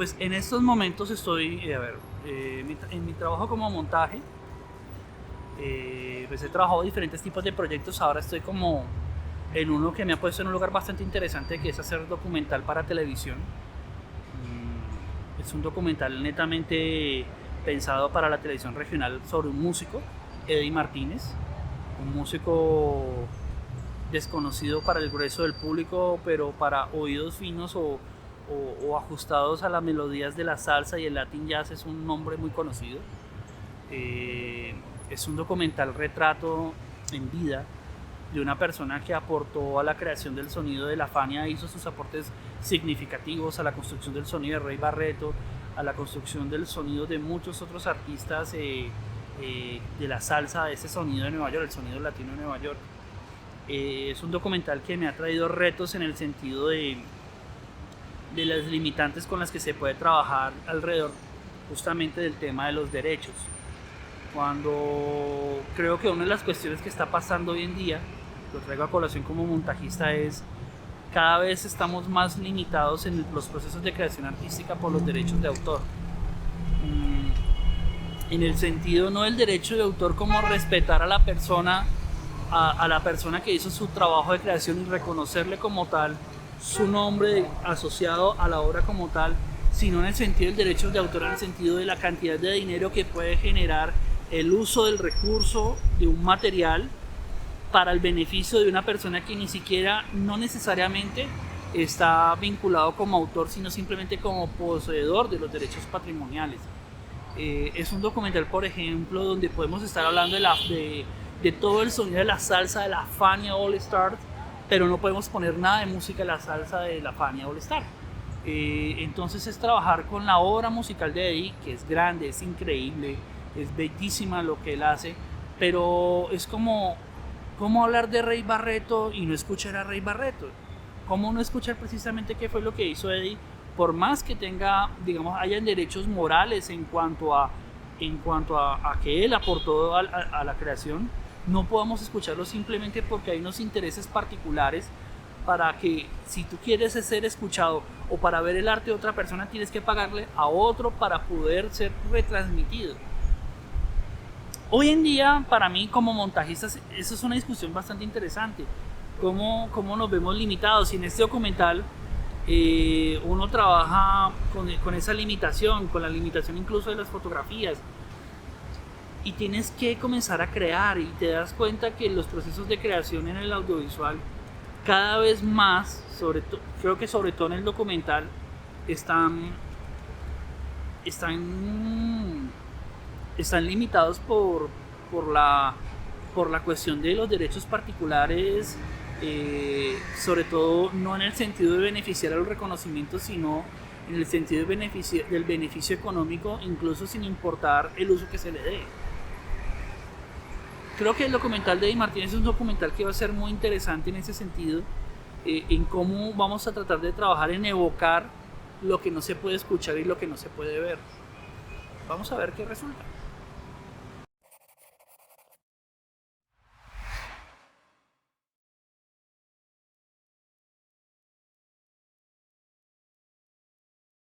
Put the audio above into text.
Pues en estos momentos estoy, en mi trabajo como montaje, pues he trabajado diferentes tipos de proyectos. Ahora estoy como en uno que me ha puesto en un lugar bastante interesante, que es hacer documental para televisión. Es un documental netamente pensado para la televisión regional sobre un músico, Eddie Martínez, un músico desconocido para el grueso del público, pero para oídos finos o ajustados a las melodías de la salsa y el Latin jazz es un nombre muy conocido. Es un documental retrato en vida de una persona que aportó a la creación del sonido de la Fania, hizo sus aportes significativos a la construcción del sonido de Rey Barreto, a la construcción del sonido de muchos otros artistas de la salsa, de ese sonido de Nueva York, el sonido latino de Nueva York. Es un documental que me ha traído retos en el sentido de las limitantes con las que se puede trabajar alrededor justamente del tema de los derechos. Cuando creo que una de las cuestiones que está pasando hoy en día, lo traigo a colación como montajista, es cada vez estamos más limitados en los procesos de creación artística por los derechos de autor. En el sentido no del derecho de autor como respetar a la persona, a la persona que hizo su trabajo de creación y reconocerle como tal su nombre asociado a la obra como tal, sino en el sentido del derecho de autor, en el sentido de la cantidad de dinero que puede generar el uso del recurso de un material para el beneficio de una persona que ni siquiera, no necesariamente está vinculado como autor, sino simplemente como poseedor de los derechos patrimoniales. Es un documental, por ejemplo, donde podemos estar hablando de todo el sonido de la salsa de la Fania All Stars, pero no podemos poner nada de música de la salsa de la Fania All Star. Entonces es trabajar con la obra musical de Eddie, que es grande, es increíble, es bellísima lo que él hace, pero es como hablar de Rey Barreto y no escuchar a Rey Barreto. Cómo no escuchar precisamente qué fue lo que hizo Eddie, por más que tenga, digamos, hayan derechos morales en cuanto a que él aportó a la creación, no podamos escucharlo simplemente porque hay unos intereses particulares para que, si tú quieres ser escuchado o para ver el arte de otra persona, tienes que pagarle a otro para poder ser retransmitido. Hoy en día, para mí como montajistas, eso es una discusión bastante interesante. ¿Cómo nos vemos limitados? Y en este documental uno trabaja con esa limitación, con la limitación incluso de las fotografías. Y tienes que comenzar a crear y te das cuenta que los procesos de creación en el audiovisual cada vez más, creo que sobre todo en el documental, están limitados por la cuestión de los derechos particulares, sobre todo no en el sentido de beneficiar al reconocimiento, sino en el sentido del beneficio económico, incluso sin importar el uso que se le dé. Creo que el documental de Eddie Martínez es un documental que va a ser muy interesante en ese sentido, en cómo vamos a tratar de trabajar en evocar lo que no se puede escuchar y lo que no se puede ver. Vamos a ver qué resulta.